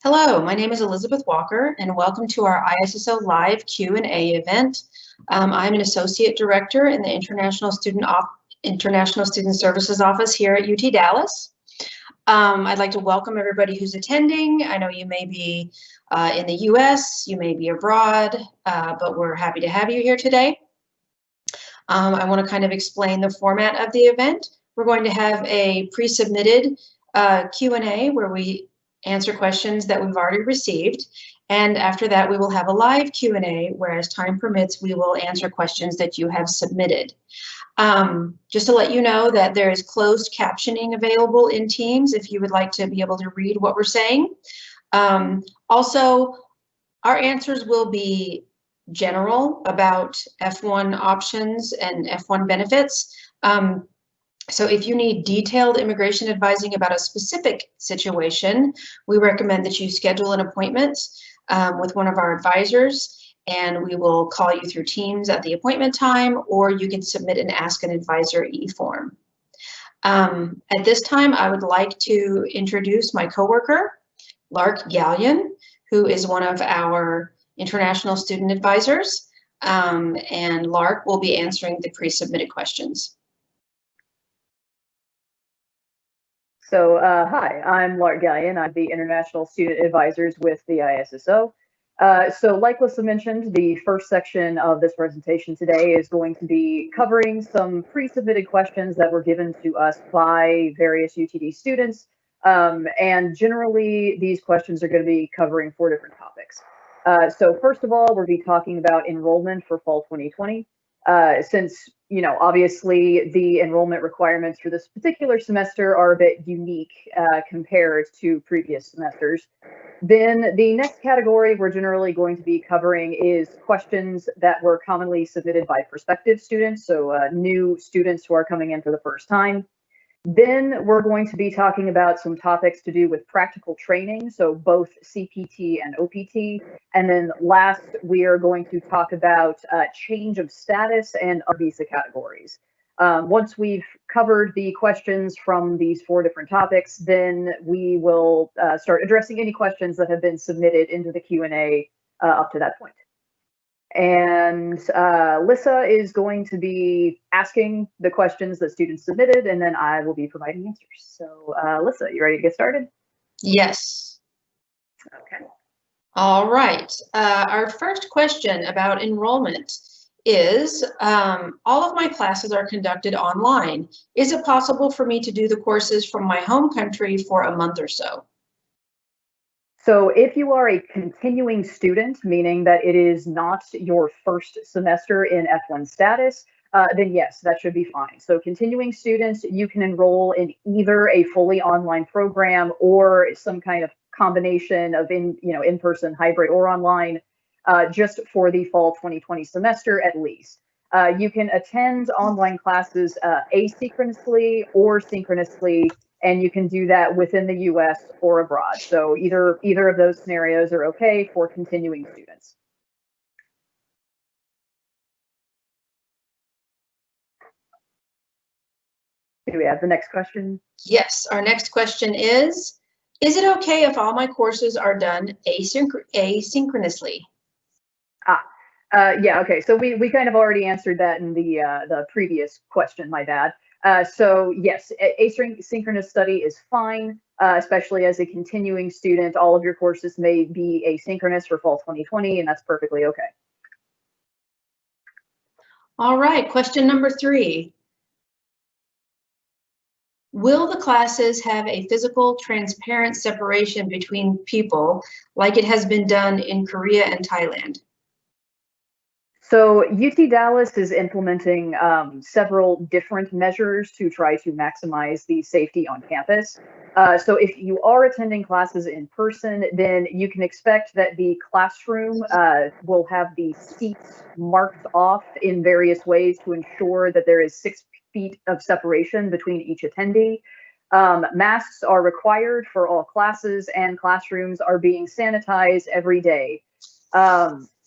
Hello, my name is Elizabeth Walker, and welcome to our ISSO Live Q&A event. I'm an Associate Director in the International Student Services Office here at UT Dallas. I'd like to welcome everybody who's attending. I know you may be in the US, you may be abroad, but we're happy to have you here today. I want to kind of explain the format of the event. We're going to have a pre-submitted Q&A where we answer questions that we've already received. And after that, we will have a live Q&A where, as time permits, we will answer questions that you have submitted. Just to let you know that there is closed captioning available in Teams if you would like to be able to read what we're saying. Also, our answers will be general about F1 options and F1 benefits. So if you need detailed immigration advising about a specific situation, we recommend that you schedule an appointment with one of our advisors, and we will call you through Teams at the appointment time, or you can submit an Ask an Advisor e-form. At this time, I would like to introduce my coworker, Lark Gallion, who is one of our international student advisors, and Lark will be answering the pre-submitted questions. So hi, I'm Lark Gallion. I'm the International Student Advisors with the ISSO. So like Lisa mentioned, the first section of this presentation today is going to be covering some pre-submitted questions that were given to us by various UTD students. And generally, these questions are going to be covering 4 different topics. So first of all, we'll be talking about enrollment for fall 2020. Since, obviously the enrollment requirements for this particular semester are a bit unique compared to previous semesters. Then the next category we're generally going to be covering is questions that were commonly submitted by prospective students, so new students who are coming in for the first time. Then we're going to be talking about some topics to do with practical training, so both CPT and OPT. And then last, we are going to talk about change of status and our visa categories. Once we've covered the questions from these 4 different topics, then we will start addressing any questions that have been submitted into the Q&A up to that point. And Lisa is going to be asking the questions that students submitted, and then I will be providing answers. So Lisa, you ready to get started? Yes. Okay. All right. Our first question about enrollment is, all of my classes are conducted online. Is it possible for me to do the courses from my home country for a month or so? So if you are a continuing student, meaning that it is not your first semester in F1 status, then yes, that should be fine. So continuing students, you can enroll in either a fully online program or some kind of combination of in-person, hybrid, or online, just for the fall 2020 semester at least. You can attend online classes asynchronously or synchronously, and you can do that within the US or abroad. So either of those scenarios are okay for continuing students. Do we have the next question? Yes, our next question is it okay if all my courses are done asynchronously? Yeah, okay, so we kind of already answered that in the previous question, my bad. So yes, asynchronous study is fine, especially as a continuing student. All of your courses may be asynchronous for fall 2020, and that's perfectly okay. All right, question number 3. Will the classes have a physical, transparent separation between people like it has been done in Korea and Thailand? So UT Dallas is implementing several different measures to try to maximize the safety on campus. So if you are attending classes in person, then you can expect that the classroom will have the seats marked off in various ways to ensure that there is 6 feet of separation between each attendee. Masks are required for all classes, and classrooms are being sanitized every day.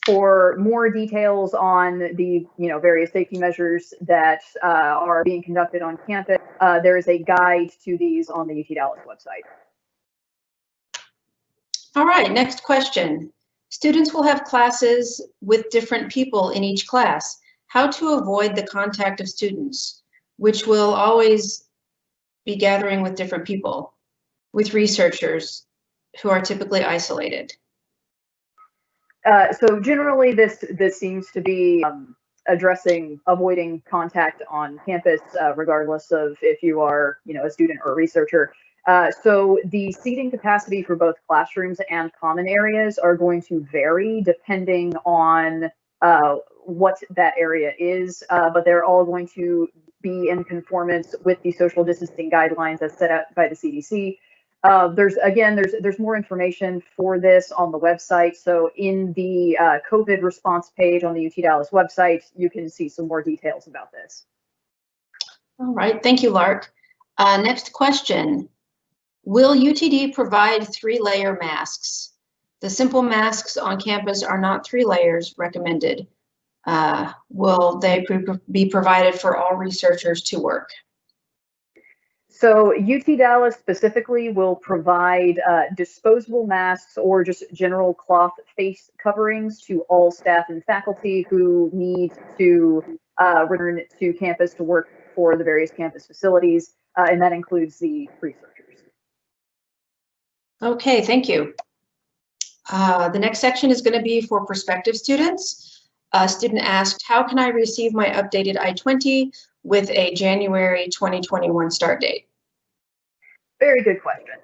For more details on the various safety measures that are being conducted on campus, there is a guide to these on the UT Dallas website. All right, next question. Students will have classes with different people in each class. How to avoid the contact of students, which will always be gathering with different people, with researchers who are typically isolated? So generally, this seems to be avoiding contact on campus, regardless of if you are, a student or a researcher. So the seating capacity for both classrooms and common areas are going to vary depending on what that area is, but they're all going to be in conformance with the social distancing guidelines as set out by the CDC. There's more information for this on the website. So in the COVID response page on the UT Dallas website, you can see some more details about this. All right, thank you, Lark. Next question. Will UTD provide 3-layer masks? The simple masks on campus are not 3 layers recommended. Will they be provided for all researchers to work? So UT Dallas specifically will provide disposable masks or just general cloth face coverings to all staff and faculty who need to return to campus to work for the various campus facilities, and that includes the researchers. Okay, thank you. The next section is going to be for prospective students. A student asked, how can I receive my updated I-20 with a January 2021 start date? Very good question.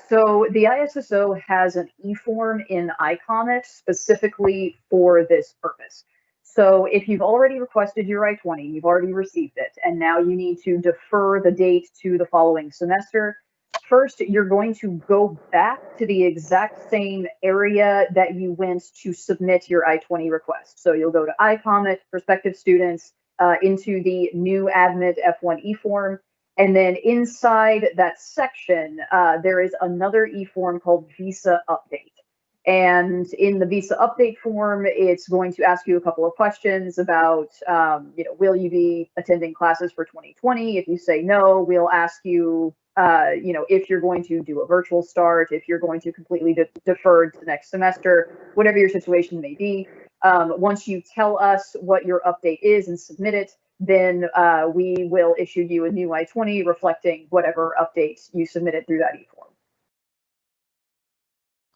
So the ISSO has an e-form in iComet specifically for this purpose. So if you've already requested your I-20, you've already received it, and now you need to defer the date to the following semester. First, you're going to go back to the exact same area that you went to submit your I-20 request. So you'll go to iComet, prospective students, into the new admit F1 e-form. And then inside that section, there is another e-form called Visa Update. And in the Visa Update form, it's going to ask you a couple of questions about, will you be attending classes for 2020? If you say no, we'll ask you, if you're going to do a virtual start, if you're going to completely defer to next semester, whatever your situation may be. Once you tell us what your update is and submit it, then we will issue you a new I-20 reflecting whatever updates you submitted through that e-form.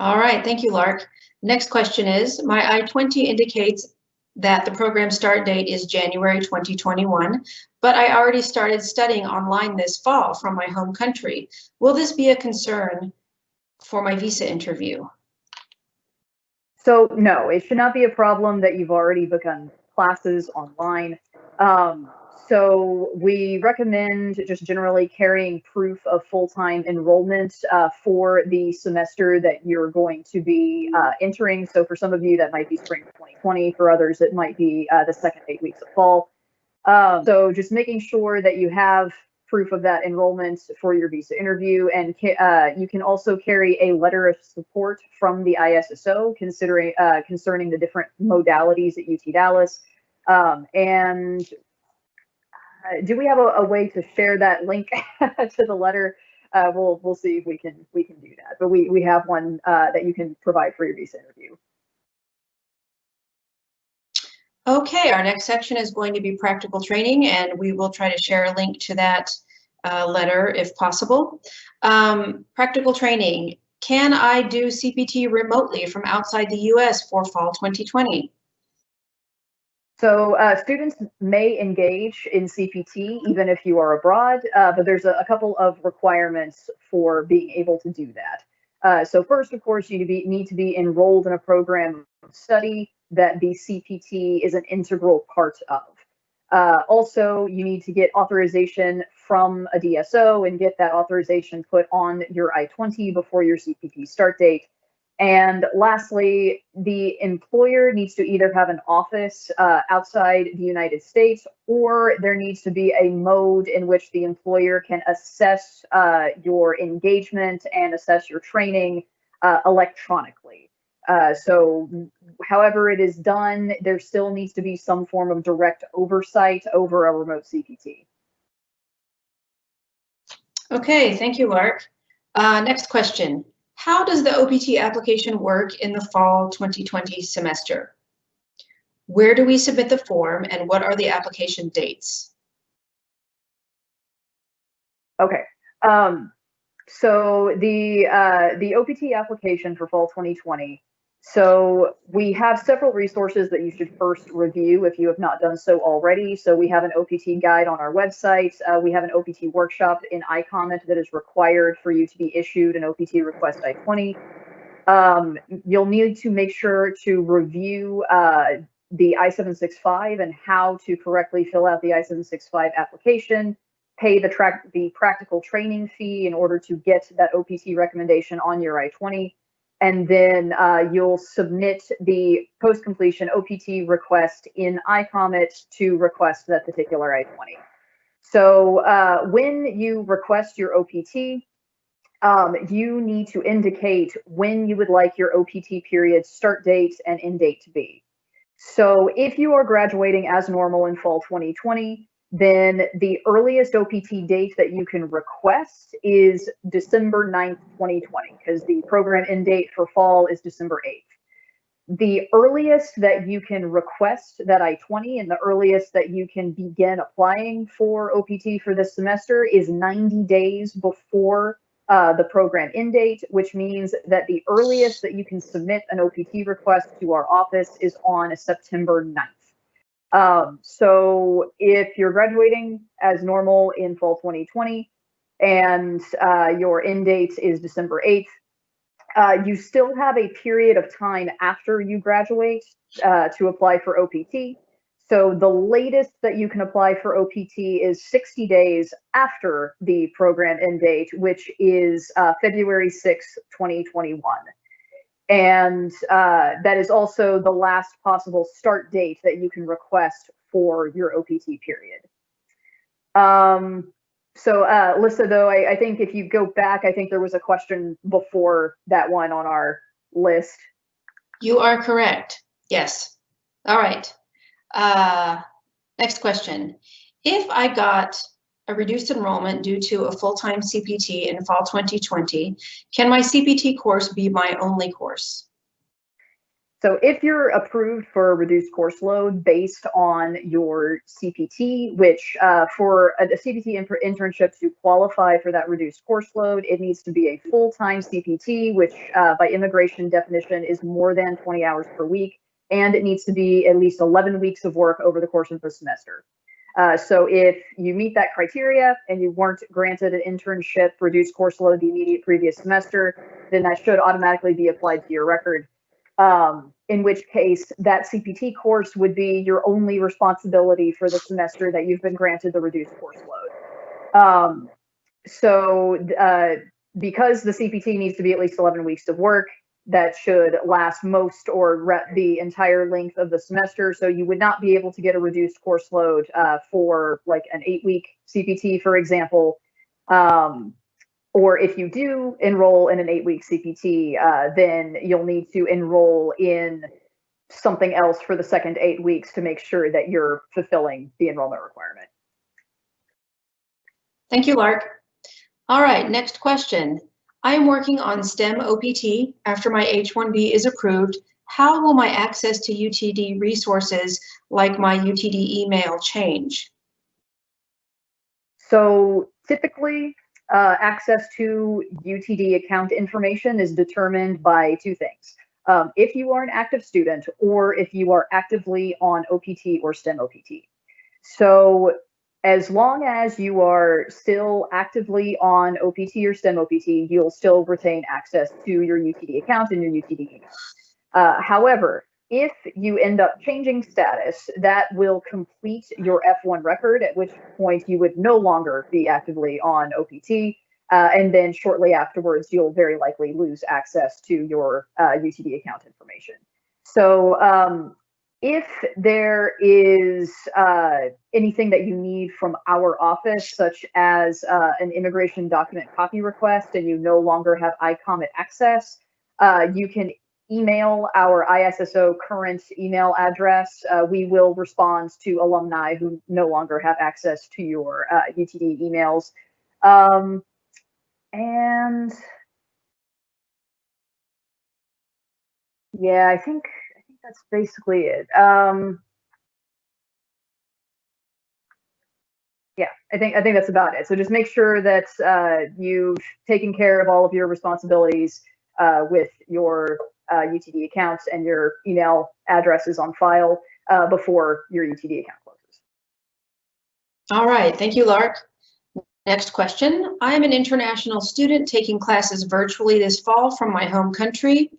All right, thank you, Lark. Next question is, my I-20 indicates that the program start date is January 2021, but I already started studying online this fall from my home country. Will this be a concern for my visa interview? So no, it should not be a problem that you've already begun classes online. So we recommend just generally carrying proof of full-time enrollment for the semester that you're going to be entering. So for some of you, that might be spring 2020. For others, it might be the second 8 weeks of fall. So just making sure that you have proof of that enrollment for your visa interview, and you can also carry a letter of support from the ISSO concerning the different modalities at UT Dallas. And do we have a way to share that link to the letter? We'll see if we can do that. But we have one that you can provide for your visa interview. Okay, our next section is going to be practical training, and we will try to share a link to that letter if possible. Practical training. Can I do CPT remotely from outside the US for fall 2020? So students may engage in CPT even if you are abroad, but there's a couple of requirements for being able to do that. So first, of course, you need to be enrolled in a program of study that the CPT is an integral part of. Also, you need to get authorization from a DSO and get that authorization put on your I-20 before your CPT start date. And lastly, the employer needs to either have an office outside the United States, or there needs to be a mode in which the employer can assess your engagement and assess your training electronically. So however it is done, there still needs to be some form of direct oversight over a remote CPT. Okay, thank you, Lark. Next question. How does the OPT application work in the fall 2020 semester? Where do we submit the form and what are the application dates? Okay. So the OPT application for fall 2020. So we have several resources that you should first review if you have not done so already. So we have an OPT guide on our website. We have an OPT workshop in iComment that is required for you to be issued an OPT request I-20. You'll need to make sure to review the I-765 and how to correctly fill out the I-765 application, pay the practical training fee in order to get that OPT recommendation on your I-20, and then you'll submit the post-completion OPT request in iComment to request that particular I-20. So when you request your OPT, you need to indicate when you would like your OPT period start date and end date to be. So if you are graduating as normal in fall 2020, then the earliest OPT date that you can request is December 9th, 2020, because the program end date for fall is December 8th. The earliest that you can request that I-20 and the earliest that you can begin applying for OPT for this semester is 90 days before the program end date, which means that the earliest that you can submit an OPT request to our office is on September 9th. So if you're graduating as normal in fall 2020 and your end date is December 8th, you still have a period of time after you graduate to apply for OPT. So the latest that you can apply for OPT is 60 days after the program end date, which is February 6th, 2021. And that is also the last possible start date that you can request for your OPT period. So Lisa, though, I think if you go back, I think there was a question before that one on our list. You are correct. Yes. All right. Next question. If I got a reduced enrollment due to a full-time CPT in fall 2020, can my CPT course be my only course? So if you're approved for a reduced course load based on your CPT, which for a CPT internship to qualify for that reduced course load, it needs to be a full-time CPT, which by immigration definition is more than 20 hours per week, and it needs to be at least 11 weeks of work over the course of the semester. So if you meet that criteria and you weren't granted an internship reduced course load the immediate previous semester, then that should automatically be applied to your record. In which case that CPT course would be your only responsibility for the semester that you've been granted the reduced course load. Because the CPT needs to be at least 11 weeks of work, that should last most or the entire length of the semester. So you would not be able to get a reduced course load for like an 8-week CPT, for example. Or if you do enroll in an 8-week CPT, then you'll need to enroll in something else for the second 8 weeks to make sure that you're fulfilling the enrollment requirement. Thank you, Lark. All right, next question. I am working on STEM OPT after my H-1B is approved. How will my access to UTD resources like my UTD email change? So typically, access to UTD account information is determined by two things. If you are an active student or if you are actively on OPT or STEM OPT. So as long as you are still actively on OPT or STEM OPT, you'll still retain access to your UTD account and your UTD email. However, if you end up changing status, that will complete your F1 record, at which point you would no longer be actively on OPT. And then shortly afterwards, you'll very likely lose access to your UTD account information. So if there is anything that you need from our office, such as an immigration document copy request, and you no longer have iComment access, you can email our ISSO current email address. We will respond to alumni who no longer have access to your UTD emails. And Yeah, I think that's basically it. Yeah, I think that's about it. So just make sure that you've taken care of all of your responsibilities with your UTD accounts and your email addresses on file before your UTD account closes. All right, thank you, Lark. Next question. I am an international student taking classes virtually this fall from my home country.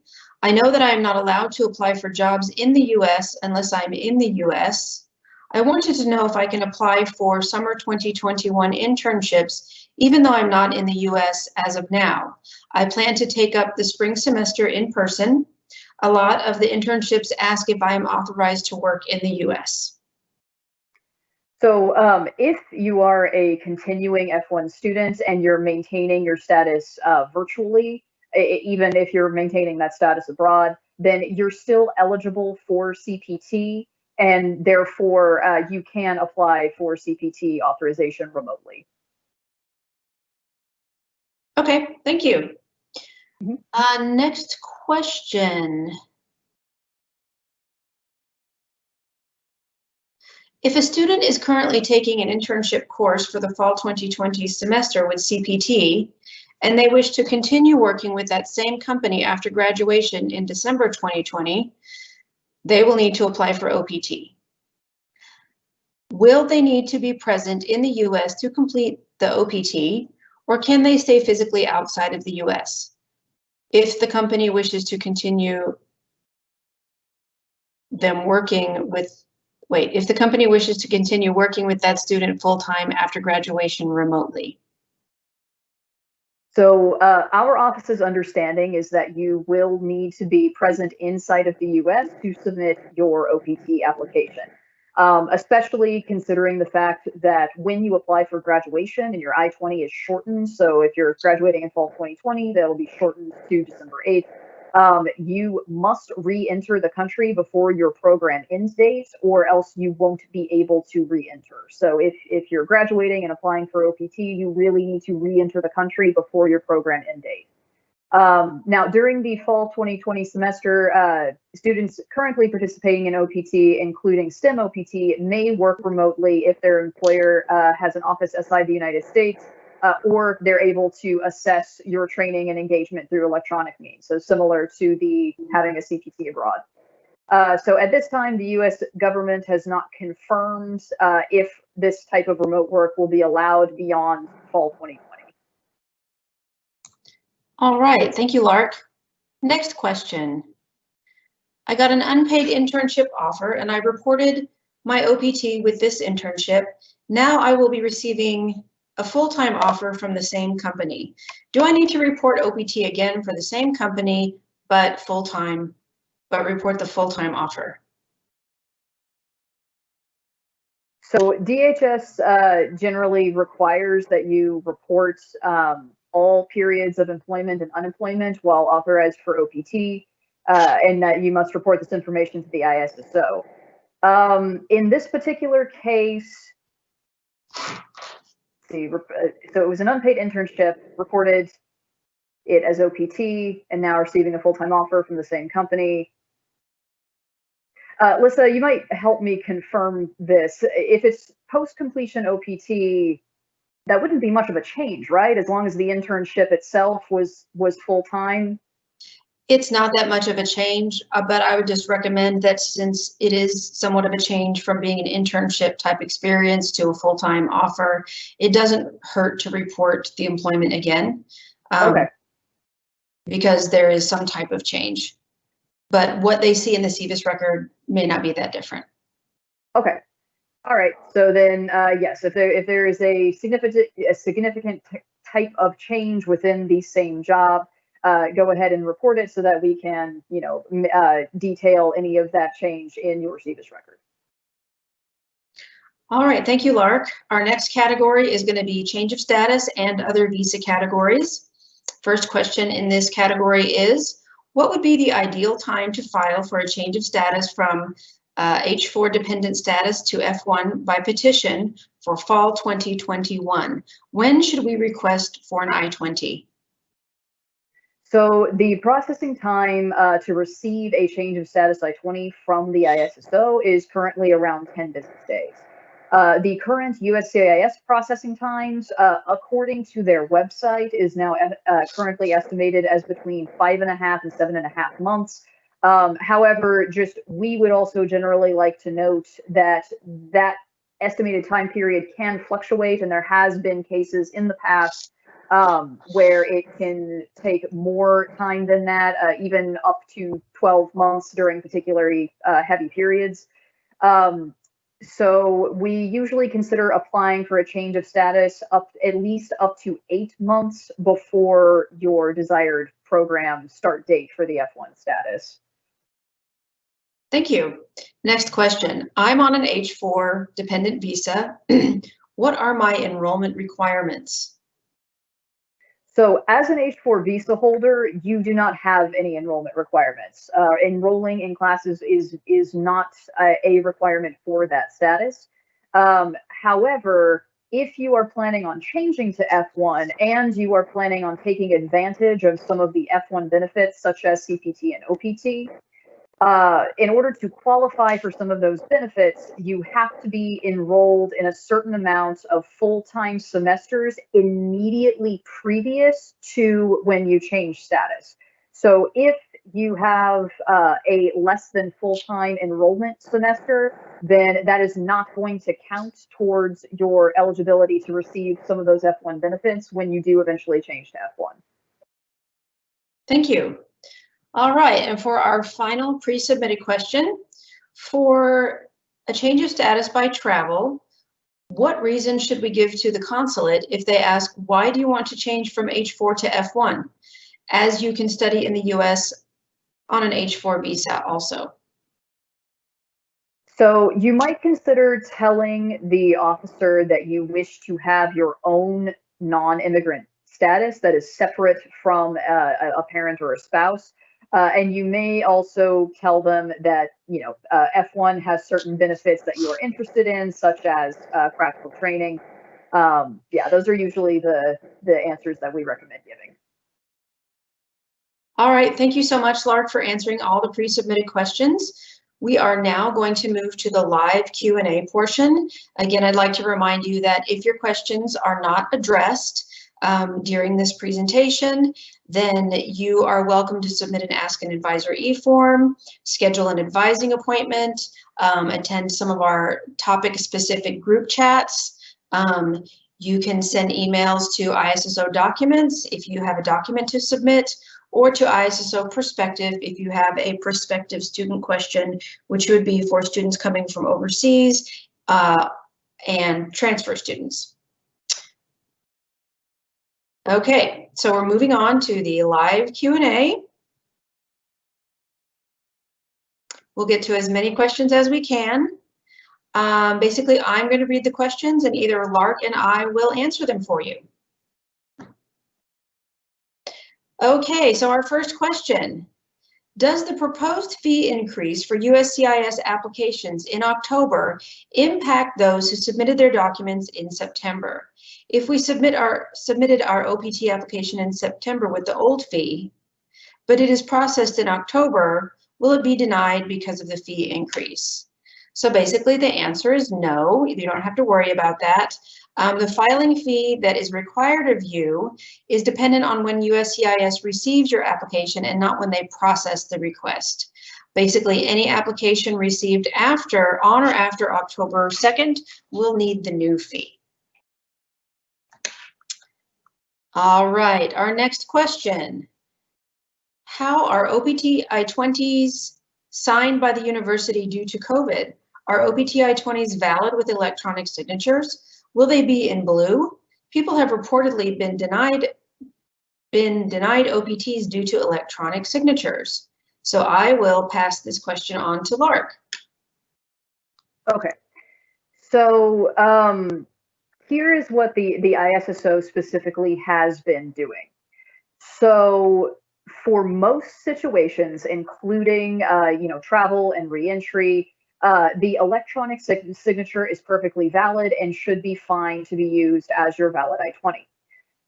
I know that I am not allowed to apply for jobs in the US unless I'm in the US. I wanted to know if I can apply for summer 2021 internships, even though I'm not in the US as of now. I plan to take up the spring semester in person. A lot of the internships ask if I am authorized to work in the US. So if you are a continuing F1 student and you're maintaining your status virtually, even if you're maintaining that status abroad, then you're still eligible for CPT, and therefore you can apply for CPT authorization remotely. Okay, thank you. Next question. If a student is currently taking an internship course for the fall 2020 semester with CPT, and they wish to continue working with that same company after graduation in December 2020, they will need to apply for OPT. Will they need to be present in the US to complete the OPT, or can they stay physically outside of the US? If the company wishes to continue them working with if the company wishes to continue working with that student full-time after graduation remotely. So our office's understanding is that you will need to be present inside of the US to submit your OPT application, especially considering the fact that when you apply for graduation and your I-20 is shortened, so if you're graduating in fall 2020, that'll be shortened to December 8th. You must re-enter the country before your program end date, or else you won't be able to re-enter. So if you're graduating and applying for OPT, you really need to re-enter the country before your program end date. Now, during the fall 2020 semester, students currently participating in OPT, including STEM OPT, may work remotely if their employer has an office outside the United States, or they're able to assess your training and engagement through electronic means. So similar to having a CPT abroad. So at this time, the US government has not confirmed if this type of remote work will be allowed beyond fall 2020. All right, thank you, Lark. Next question. I got an unpaid internship offer and I reported my OPT with this internship. Now I will be receiving a full-time offer from the same company. Do I need to report OPT again for the same company, but full-time, but report the full-time offer? So DHS generally requires that you report all periods of employment and unemployment while authorized for OPT, and that you must report this information to the ISSO. In this particular case, so it was an unpaid internship, reported it as OPT, and now receiving a full-time offer from the same company. Lisa, you might help me confirm this. If it's post-completion OPT, that wouldn't be much of a change, right? As long as the internship itself was full-time. It's not that much of a change, but I would just recommend that since it is somewhat of a change from being an internship type experience to a full-time offer, it doesn't hurt to report the employment again. Okay. Because there is some type of change. But what they see in the CVIS record may not be that different. Okay. All right. So then, yes, if there is a significant type of change within the same job, go ahead and report it so that we can, detail any of that change in your CVIS record. All right. Thank you, Lark. Our next category is going to be change of status and other visa categories. First question in this category is, what would be the ideal time to file for a change of status from H4 dependent status to F1 by petition for fall 2021? When should we request for an I-20? So the processing time to receive a change of status I-20 from the ISSO is currently around 10 business days. The current USCIS processing times, according to their website, is now currently estimated as between 5.5 and 7.5 months. However, we would also generally like to note that that estimated time period can fluctuate, and there has been cases in the past where it can take more time than that, even up to 12 months during particularly heavy periods. So we usually consider applying for a change of status at least up to 8 months before your desired program start date for the F1 status. Thank you. Next question. I'm on an H-4 dependent visa. What are my enrollment requirements? So as an H-4 visa holder, you do not have any enrollment requirements. Enrolling in classes is not a requirement for that status. However, if you are planning on changing to F1 and you are planning on taking advantage of some of the F1 benefits, such as CPT and OPT, in order to qualify for some of those benefits, you have to be enrolled in a certain amount of full-time semesters immediately previous to when you change status. So if you have a less than full-time enrollment semester, then that is not going to count towards your eligibility to receive some of those F1 benefits when you do eventually change to F1. Thank you. All right, and for our final pre-submitted question, for a change of status by travel, what reason should we give to the consulate if they ask, why do you want to change from H-4 to F1, as you can study in the US on an H-4 visa also? So you might consider telling the officer that you wish to have your own non-immigrant status that is separate from a parent or a spouse. And you may also tell them that, F1 has certain benefits that you are interested in, such as practical training. Yeah, those are usually the answers that we recommend giving. All right, thank you so much, Lark, for answering all the pre-submitted questions. We are now going to move to the live Q&A portion. Again, I'd like to remind you that if your questions are not addressed during this presentation, then you are welcome to submit an Ask an Advisor e-form, schedule an advising appointment, attend some of our topic-specific group chats. You can send emails to ISSO documents if you have a document to submit, or to ISSO prospective if you have a prospective student question, which would be for students coming from overseas and transfer students. Okay, so we're moving on to the live Q&A. We'll get to as many questions as we can. Basically, I'm going to read the questions and either Lark and I will answer them for you. Okay, so our first question. Does the proposed fee increase for USCIS applications in October impact those who submitted their documents in September? If we submitted our OPT application in September with the old fee, but it is processed in October, will it be denied because of the fee increase? So basically the answer is no, you don't have to worry about that. The filing fee that is required of you is dependent on when USCIS receives your application and not when they process the request. Basically, any application received on or after October 2nd will need the new fee. All right, our next question. How are OPT I-20s signed by the university due to COVID? Are OPT I-20s valid with electronic signatures? Will they be in blue? People have reportedly been denied OPTs due to electronic signatures. So I will pass this question on to Lark. Okay. So here is what the ISSO specifically has been doing. So for most situations, including travel and reentry, the electronic signature is perfectly valid and should be fine to be used as your valid I-20.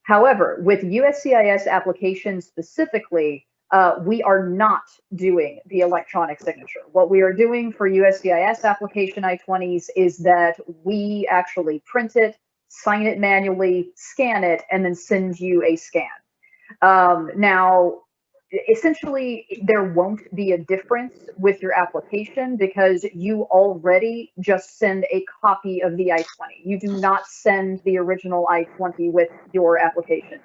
However, with USCIS applications specifically, we are not doing the electronic signature. What we are doing for USCIS application I-20s is that we actually print it, sign it manually, scan it, and then send you a scan. Now, essentially, there won't be a difference with your application because you already just send a copy of the I-20. You do not send the original I-20 with your application.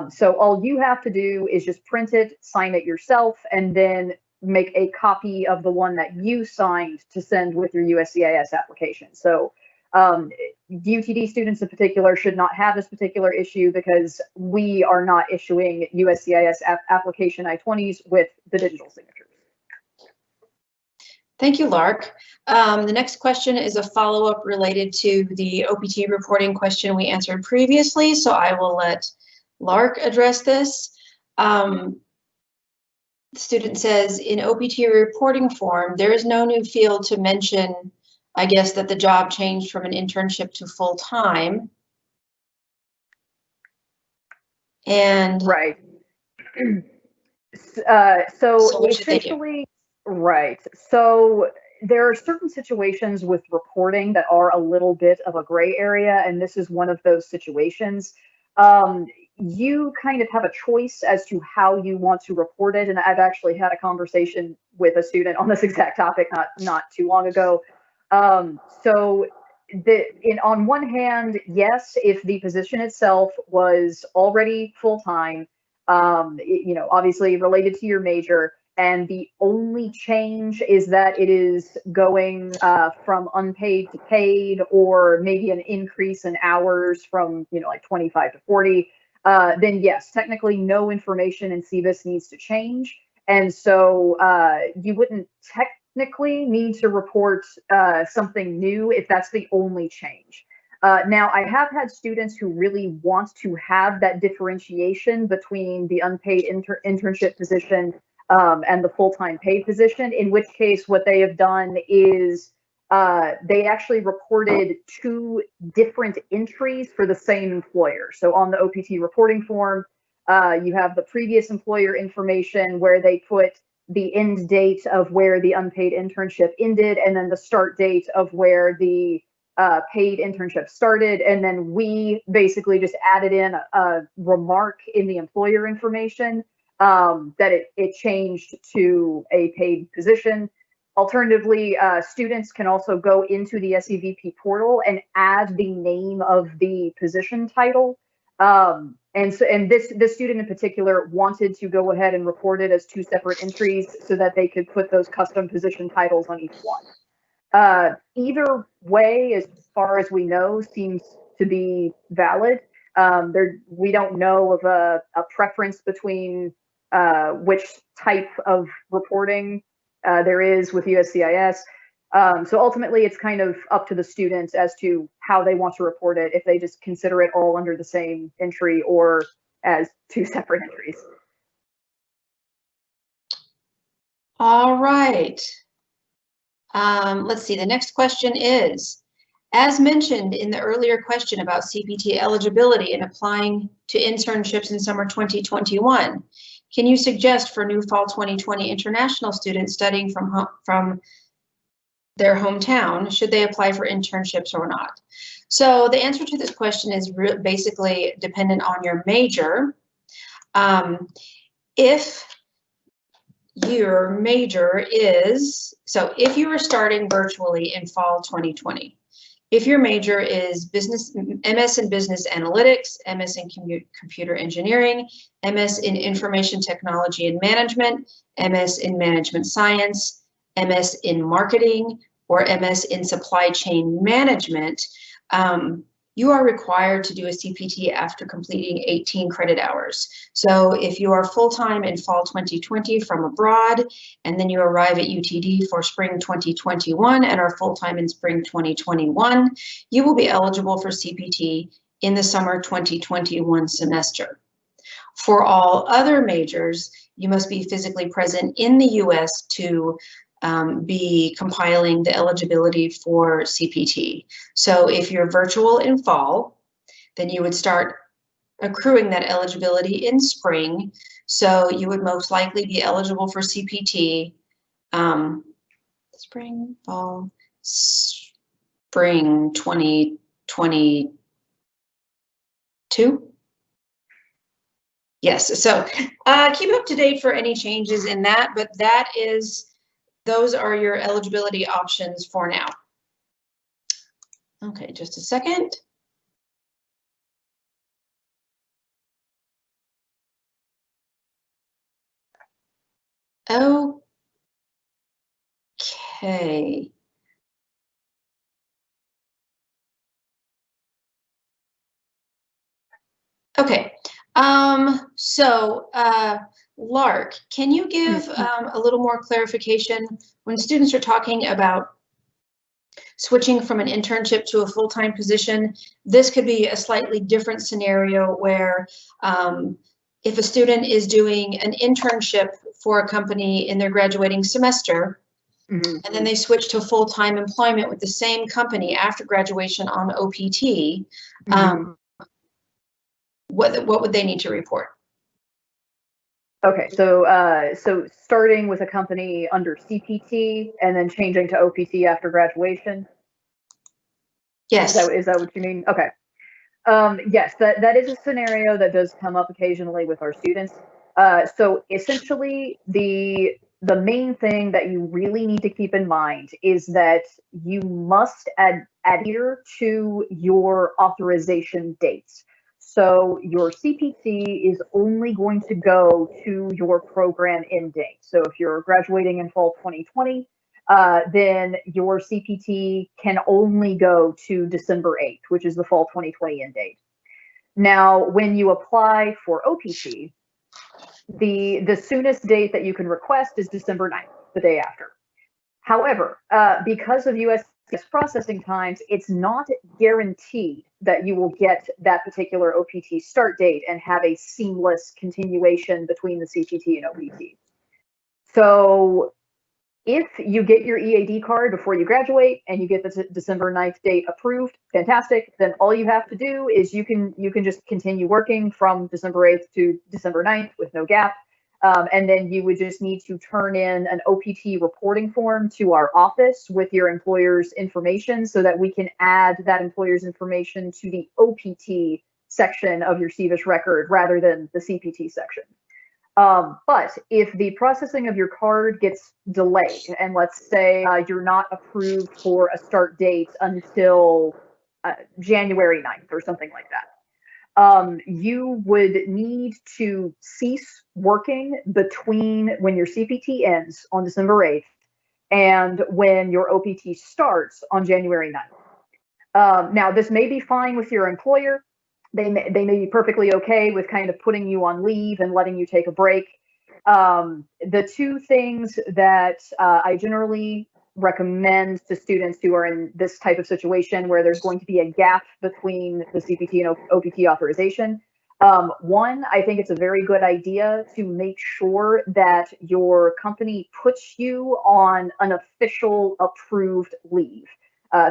So all you have to do is just print it, sign it yourself, and then make a copy of the one that you signed to send with your USCIS application. So UTD students in particular should not have this particular issue because we are not issuing USCIS application I-20s with the digital signatures. Thank you, Lark. The next question is a follow-up related to the OPT reporting question we answered previously, so I will let Lark address this. The student says, in OPT reporting form, there is no new field to mention, I guess, that the job changed from an internship to full-time. And right. So essentially, right. So there are certain situations with reporting that are a little bit of a gray area, and this is one of those situations. You kind of have a choice as to how you want to report it, and I've actually had a conversation with a student on this exact topic not too long ago. So on one hand, yes, if the position itself was already full-time, obviously related to your major, and the only change is that it is going from unpaid to paid, or maybe an increase in hours from like 25 to 40, then yes, technically no information in CBIS needs to change, and so you wouldn't technically need to report something new if that's the only change. Now, I have had students who really want to have that differentiation between the unpaid internship position and the full-time paid position, in which case what they have done is they actually reported two different entries for the same employer. So on the OPT reporting form, you have the previous employer information where they put the end date of where the unpaid internship ended, and then the start date of where the paid internship started. And then we basically just added in a remark in the employer information that it changed to a paid position. Alternatively, students can also go into the SEVP portal and add the name of the position title. And this student in particular wanted to go ahead and report it as two separate entries so that they could put those custom position titles on each one. Either way, as far as we know, seems to be valid. We don't know of a preference between which type of reporting there is with USCIS. So ultimately, it's kind of up to the students as to how they want to report it, if they just consider it all under the same entry or as two separate entries. All right. Let's see, the next question is, as mentioned in the earlier question about CPT eligibility and applying to internships in summer 2021, can you suggest for new fall 2020 international students studying from their hometown, should they apply for internships or not? So the answer to this question is basically dependent on your major. If your major is, so if you are starting virtually in fall 2020, if your major is MS in Business Analytics, MS in Computer Engineering, MS in Information Technology and Management, MS in Management Science, MS in Marketing, or MS in Supply Chain Management, you are required to do a CPT after completing 18 credit hours. So if you are full-time in fall 2020 from abroad, and then you arrive at UTD for spring 2021 and are full-time in spring 2021, you will be eligible for CPT in the summer 2021 semester. For all other majors, you must be physically present in the US to be compiling the eligibility for CPT. So if you're virtual in fall, then you would start accruing that eligibility in spring. So you would most likely be eligible for CPT spring, fall, spring 2022. Yes, so keep up to date for any changes in that, but those are your eligibility options for now. Okay, just a second. Okay. Okay, Lark, can you give a little more clarification when students are talking about switching from an internship to a full-time position? This could be a slightly different scenario where if a student is doing an internship for a company in their graduating semester, and then they switch to full-time employment with the same company after graduation on OPT, what would they need to report? Okay, so starting with a company under CPT and then changing to OPT after graduation? Yes. Is that what you mean? Okay. Yes, that is a scenario that does come up occasionally with our students. So essentially, the main thing that you really need to keep in mind is that you must adhere to your authorization dates. So your CPT is only going to go to your program end date. So if you're graduating in fall 2020, then your CPT can only go to December 8th, which is the fall 2020 end date. Now, when you apply for OPT, the soonest date that you can request is December 9th, the day after. However, because of US processing times, it's not guaranteed that you will get that particular OPT start date and have a seamless continuation between the CPT and OPT. So if you get your EAD card before you graduate and you get the December 9th date approved, fantastic. Then all you have to do is you can just continue working from December 8th to December 9th with no gap. And then you would just need to turn in an OPT reporting form to our office with your employer's information so that we can add that employer's information to the OPT section of your CVIS record rather than the CPT section. But if the processing of your card gets delayed, and let's say you're not approved for a start date until January 9th or something like that, you would need to cease working between when your CPT ends on December 8th and when your OPT starts on January 9th. Now, this may be fine with your employer. They may be perfectly okay with kind of putting you on leave and letting you take a break. The two things that I generally recommend to students who are in this type of situation where there's going to be a gap between the CPT and OPT authorization. One, I think it's a very good idea to make sure that your company puts you on an official approved leave.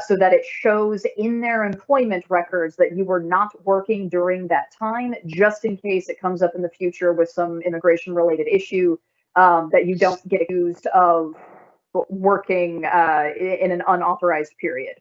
So that it shows in their employment records that you were not working during that time, just in case it comes up in the future with some immigration-related issue, that you don't get accused of working in an unauthorized period.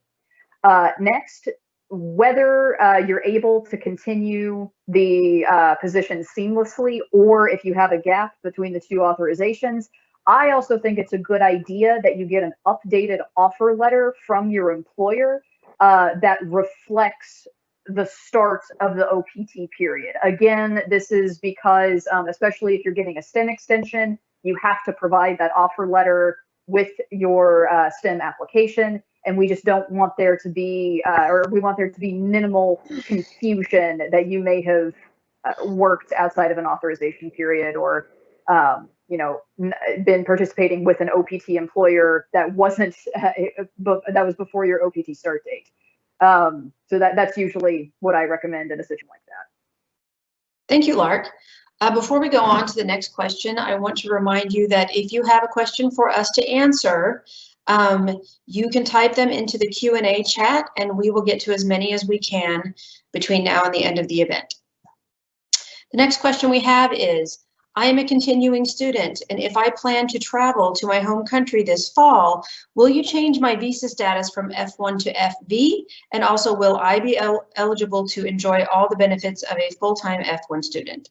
Next, whether you're able to continue the position seamlessly or if you have a gap between the two authorizations, I also think it's a good idea that you get an updated offer letter from your employer that reflects the start of the OPT period. Again, this is because, especially if you're getting a STEM extension, you have to provide that offer letter with your STEM application. And we just don't want there to be, or we want there to be minimal confusion that you may have worked outside of an authorization period or been participating with an OPT employer that wasn't, that was before your OPT start date. So that's usually what I recommend in a situation like that. Thank you, Lark. Before we go on to the next question, I want to remind you that if you have a question for us to answer, you can type them into the Q&A chat and we will get to as many as we can between now and the end of the event. The next question we have is, I am a continuing student, and if I plan to travel to my home country this fall, will you change my visa status from F1 to FV? And also, will I be eligible to enjoy all the benefits of a full-time F1 student?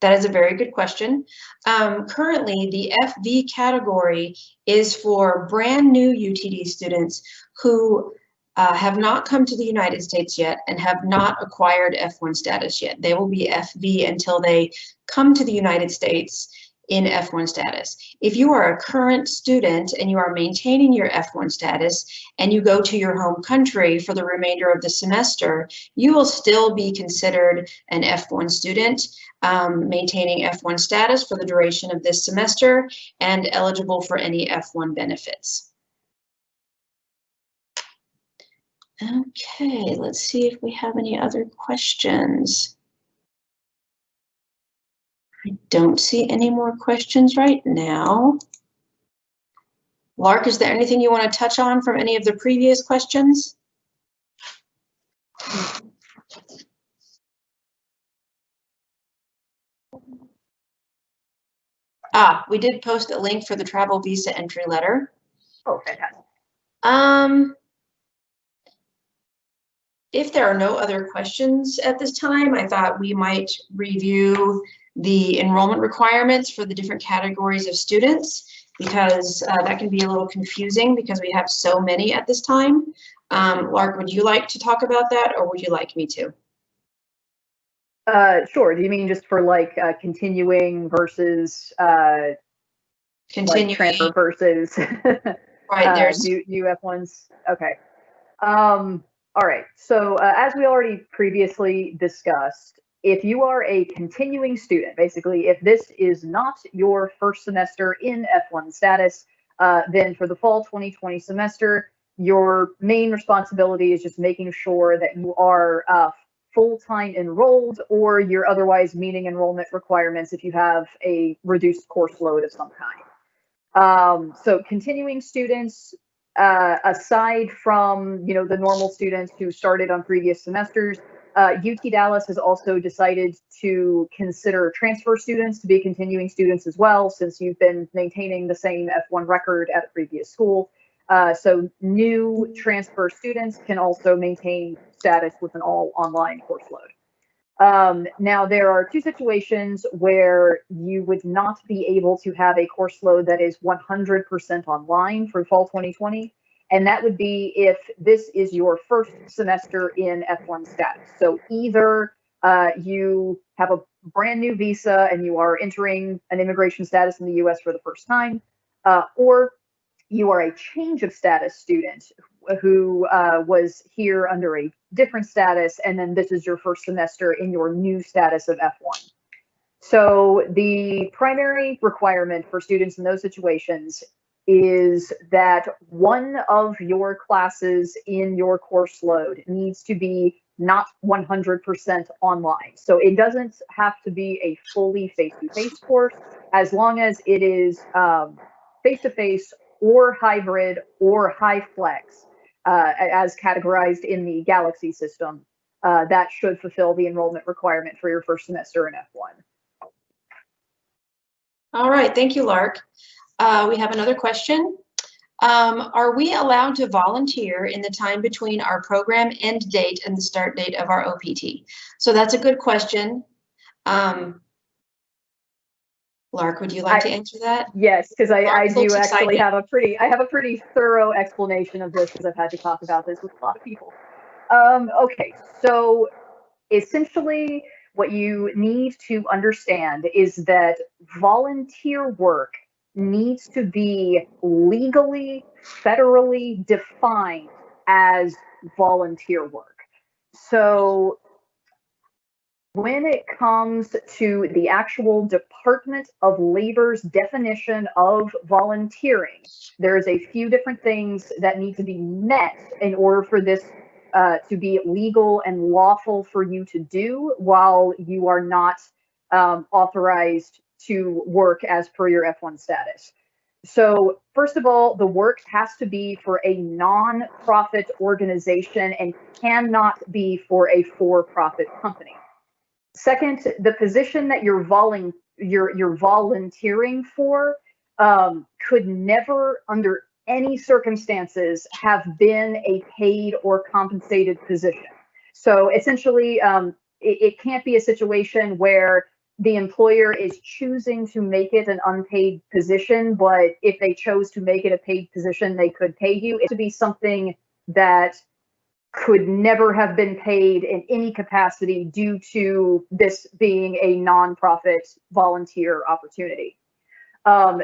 That is a very good question. Currently, the FV category is for brand new UTD students who have not come to the United States yet and have not acquired F1 status yet. They will be FV until they come to the United States in F1 status. If you are a current student and you are maintaining your F1 status and you go to your home country for the remainder of the semester, you will still be considered an F1 student, maintaining F1 status for the duration of this semester and eligible for any F1 benefits. Okay, let's see if we have any other questions. I don't see any more questions right now. Lark, is there anything you want to touch on from any of the previous questions? We did post a link for the travel visa entry letter. Oh, fantastic. If there are no other questions at this time, I thought we might review the enrollment requirements for the different categories of students, because that can be a little confusing because we have so many at this time. Lark, would you like to talk about that, or would you like me to? Sure. Do you mean just for like continuing versus Continuing. like transfer versus Right, there's UF1s? Okay. All right. So as we already previously discussed, if you are a continuing student, basically, if this is not your first semester in F1 status, then for the fall 2020 semester, your main responsibility is just making sure that you are full-time enrolled, or you're otherwise meeting enrollment requirements if you have a reduced course load of some kind. So continuing students, aside from the normal students who started on previous semesters, UT Dallas has also decided to consider transfer students to be continuing students as well, since you've been maintaining the same F1 record at a previous school. So new transfer students can also maintain status with an all online course load. Now, there are two situations where you would not be able to have a course load that is 100% online for fall 2020. And that would be if this is your first semester in F1 status. So either you have a brand new visa and you are entering an immigration status in the US for the first time, or you are a change of status student who was here under a different status, and then this is your first semester in your new status of F1. So the primary requirement for students in those situations is that one of your classes in your course load needs to be not 100% online. So it doesn't have to be a fully face-to-face course, as long as it is face-to-face or hybrid or high flex, as categorized in the Galaxy system. That should fulfill the enrollment requirement for your first semester in F1. All right, thank you, Lark. We have another question. Are we allowed to volunteer in the time between our program end date and the start date of our OPT? So that's a good question. Lark, would you like to answer that? Yes, because I do actually have a pretty thorough explanation of this, because I've had to talk about this with a lot of people. Okay, so essentially what you need to understand is that volunteer work needs to be legally, federally defined as volunteer work. So when it comes to the actual Department of Labor's definition of volunteering, there's a few different things that need to be met in order for this to be legal and lawful for you to do while you are not authorized to work as per your F1 status. So first of all, the work has to be for a non-profit organization and cannot be for a for-profit company. Second, the position that you're volunteering for could never, under any circumstances, have been a paid or compensated position. So essentially, it can't be a situation where the employer is choosing to make it an unpaid position, but if they chose to make it a paid position, they could pay you. It would be something that could never have been paid in any capacity due to this being a nonprofit volunteer opportunity.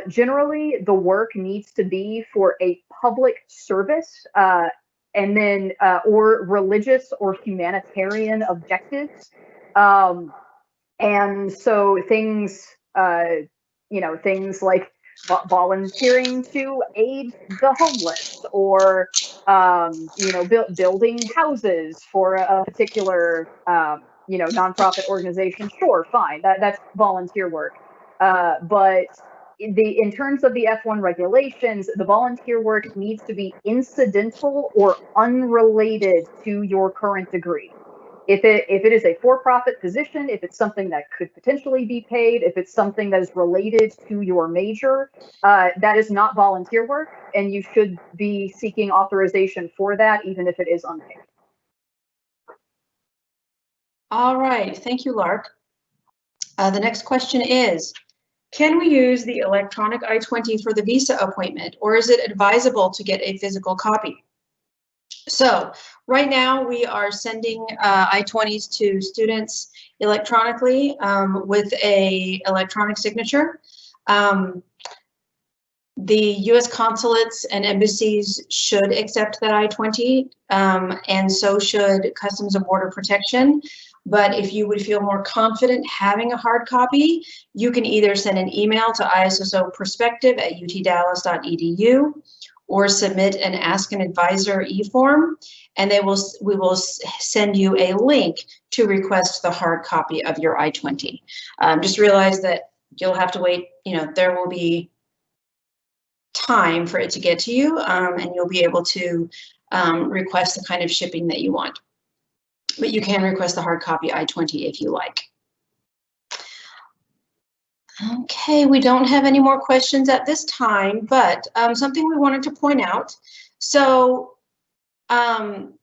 Generally, the work needs to be for a public service and then or religious or humanitarian objectives. And so things, things like volunteering to aid the homeless, or building houses for a particular nonprofit organization. Sure, fine, that's volunteer work. But in terms of the F1 regulations, the volunteer work needs to be incidental or unrelated to your current degree. If it is a for-profit position, if it's something that could potentially be paid, if it's something that is related to your major, that is not volunteer work, and you should be seeking authorization for that, even if it is unpaid. All right, thank you, Lark. The next question is, can we use the electronic I-20 for the visa appointment, or is it advisable to get a physical copy? So right now we are sending I-20s to students electronically with a electronic signature. The U.S. consulates and embassies should accept that I-20, and so should Customs and Border Protection. But if you would feel more confident having a hard copy, you can either send an email to ISSO prospective@utdallas.edu or submit an Ask an Advisor e-form, and we will send you a link to request the hard copy of your I-20. Just realize that you'll have to wait, there will be time for it to get to you, and you'll be able to request the kind of shipping that you want. But you can request the hard copy I-20 if you like. Okay, we don't have any more questions at this time, but something we wanted to point out. So, it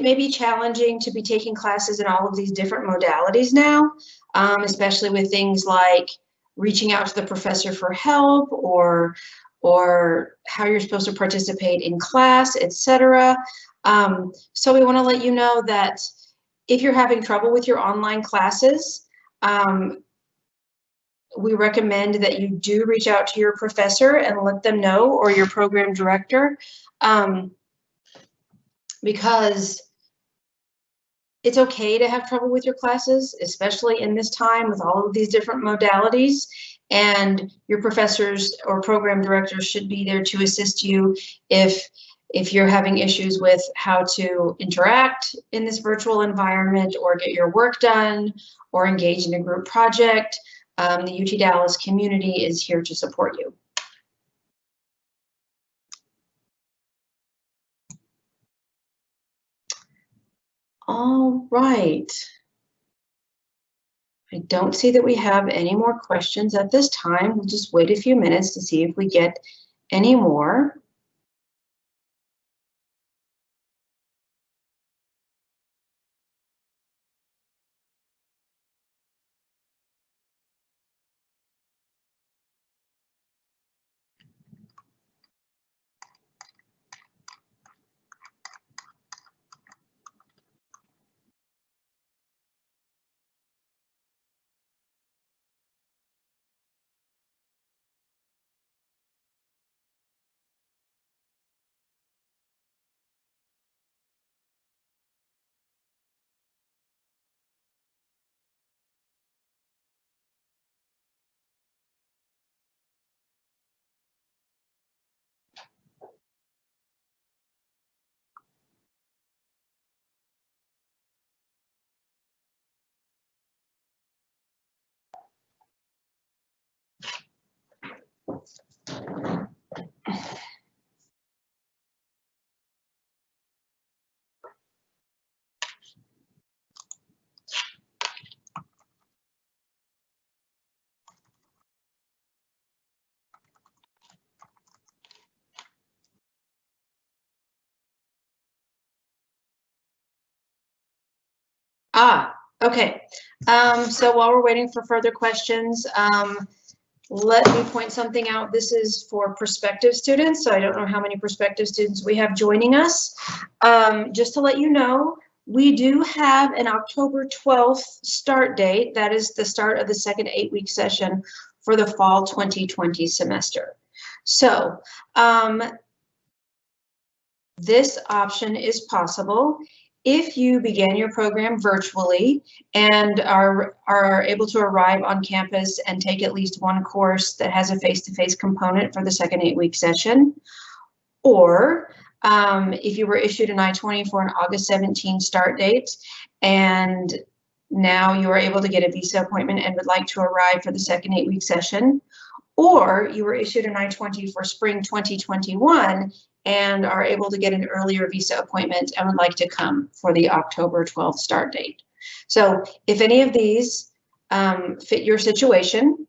may be challenging to be taking classes in all of these different modalities now, especially with things like reaching out to the professor for help, or how you're supposed to participate in class, etc. So we want to let you know that if you're having trouble with your online classes, we recommend that you do reach out to your professor and let them know, or your program director, because it's okay to have trouble with your classes, especially in this time with all of these different modalities, and your professors or program directors should be there to assist you if you're having issues with how to interact in this virtual environment, or get your work done, or engage in a group project. The UT Dallas community is here to support you. All right. I don't see that we have any more questions at this time. We'll just wait a few minutes to see if we get any more. Okay. So while we're waiting for further questions, let me point something out. This is for prospective students, so I don't know how many prospective students we have joining us. Just to let you know, we do have an October 12th start date. That is the start of the second 8-week session for the fall 2020 semester. So this option is possible if you began your program virtually and are able to arrive on campus and take at least one course that has a face-to-face component for the second 8-week session, or if you were issued an I-20 for an August 17 start date and now you are able to get a visa appointment and would like to arrive for the second 8-week session, or you were issued an I-20 for spring 2021 and are able to get an earlier visa appointment and would like to come for the October 12th start date. So if any of these fit your situation,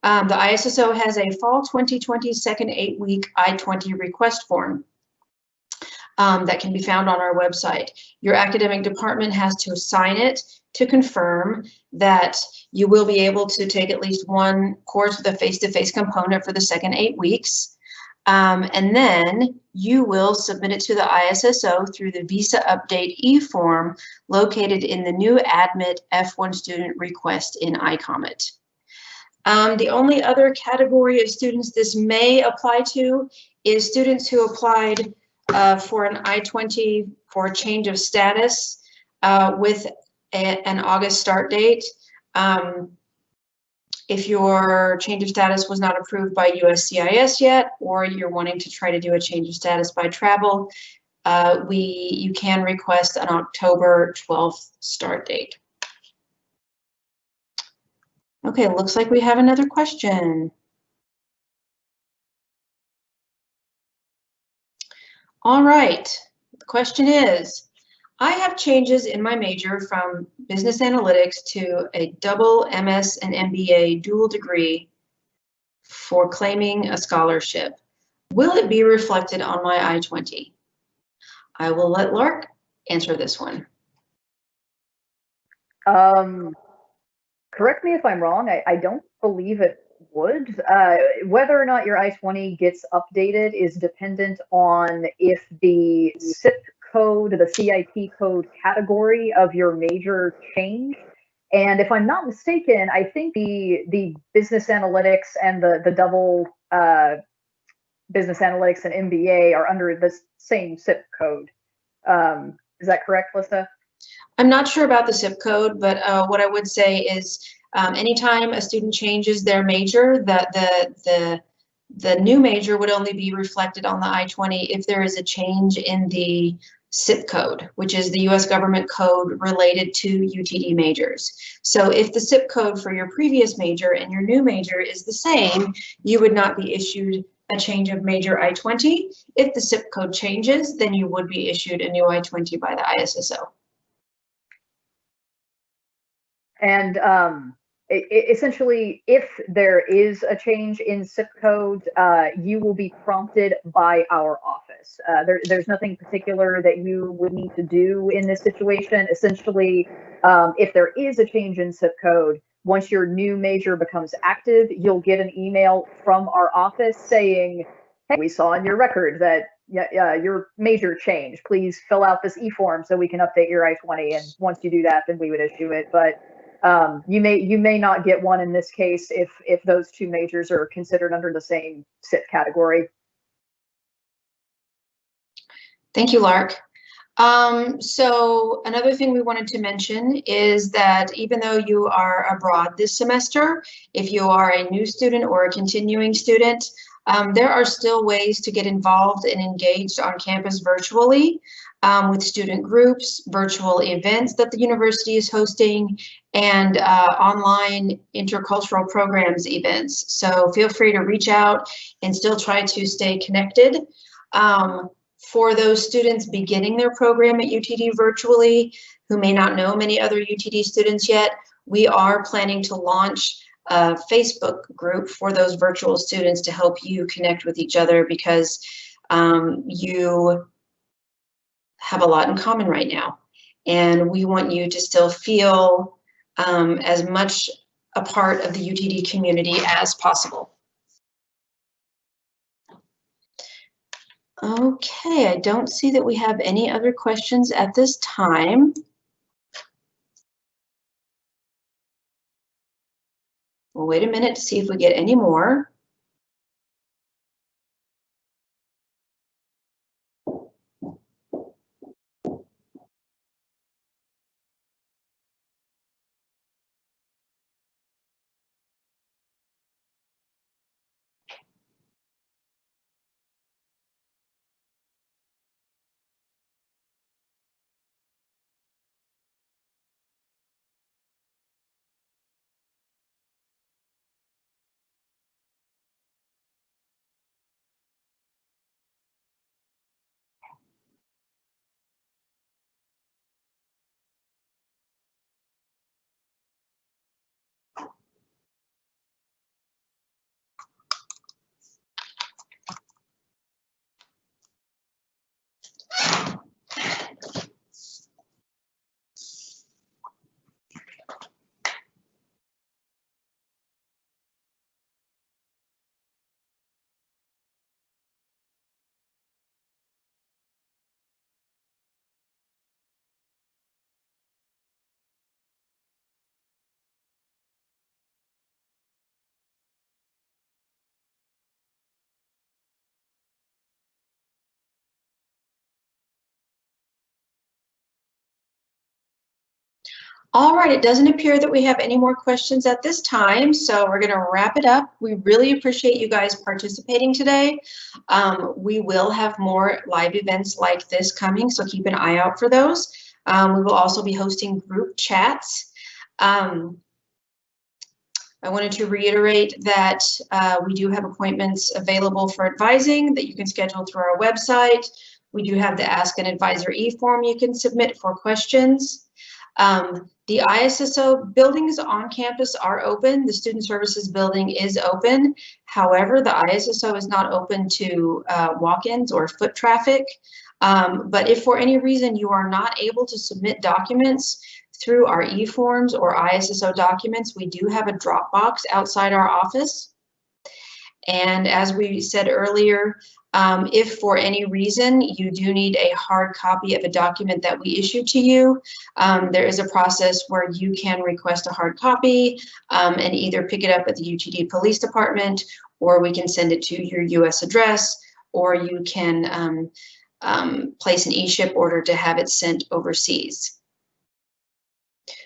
the ISSO has a fall 2020 second 8-week I-20 request form that can be found on our website. Your academic department has to sign it to confirm that you will be able to take at least one course with a face-to-face component for the second 8 weeks. And then you will submit it to the ISSO through the Visa Update e-form located in the new Admit F1 student request in iCommet. The only other category of students this may apply to is students who applied for an I-20 for a change of status with an August start date. If your change of status was not approved by USCIS yet, or you're wanting to try to do a change of status by travel, you can request an October 12th start date. Okay, looks like we have another question. All right, the question is, I have changes in my major from business analytics to a double MS and MBA dual degree for claiming a scholarship. Will it be reflected on my I-20? I will let Lark answer this one. Correct me if I'm wrong. I don't believe it would. Whether or not your I-20 gets updated is dependent on if the CIP code, the CIP code category of your major changed. And if I'm not mistaken, I think the business analytics and the double business analytics and MBA are under the same CIP code. Is that correct, Lisa? I'm not sure about the CIP code, but what I would say is anytime a student changes their major, the new major would only be reflected on the I-20 if there is a change in the CIP code, which is the U.S. government code related to UTD majors. So if the CIP code for your previous major and your new major is the same, you would not be issued a change of major I-20. If the CIP code changes, then you would be issued a new I-20 by the ISSO. And essentially, if there is a change in CIP code, you will be prompted by our office. There's nothing particular that you would need to do in this situation. Essentially, if there is a change in CIP code, once your new major becomes active, you'll get an email from our office saying, hey, we saw in your record that your major changed. Please fill out this e-form so we can update your I-20. And once you do that, then we would issue it. But you may not get one in this case if those two majors are considered under the same CIP category. Thank you, Lark. So another thing we wanted to mention is that even though you are abroad this semester, if you are a new student or a continuing student, there are still ways to get involved and engaged on campus virtually with student groups, virtual events that the university is hosting, and online intercultural programs events. So feel free to reach out and still try to stay connected. For those students beginning their program at UTD virtually, who may not know many other UTD students yet, we are planning to launch a Facebook group for those virtual students to help you connect with each other, because you have a lot in common right now. and we want you to still feel as much a part of the UTD community as possible. Okay, I don't see that we have any other questions at this time. We'll wait a minute to see if we get any more. All right, it doesn't appear that we have any more questions at this time, so we're going to wrap it up. We really appreciate you guys participating today. We will have more live events like this coming, so keep an eye out for those. We will also be hosting group chats. I wanted to reiterate that we do have appointments available for advising that you can schedule through our website. We do have the Ask an Advisor e-form you can submit for questions. The ISSO buildings on campus are open. The Student Services building is open. However, the ISSO is not open to walk-ins or foot traffic. But if for any reason you are not able to submit documents through our e-forms or ISSO documents, we do have a drop box outside our office. And as we said earlier, if for any reason you do need a hard copy of a document that we issue to you, there is a process where you can request a hard copy and either pick it up at the UTD Police Department, or we can send it to your US address, or you can place an e-ship order to have it sent overseas.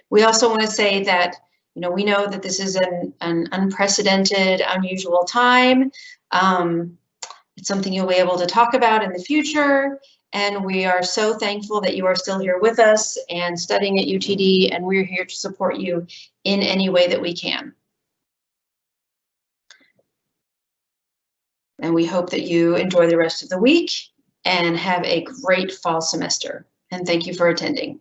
We also want to say that we know that this is an unprecedented, unusual time. It's something you'll be able to talk about in the future. And we are so thankful that you are still here with us and studying at UTD, and we're here to support you in any way that we can. And we hope that you enjoy the rest of the week and have a great fall semester. And thank you for attending.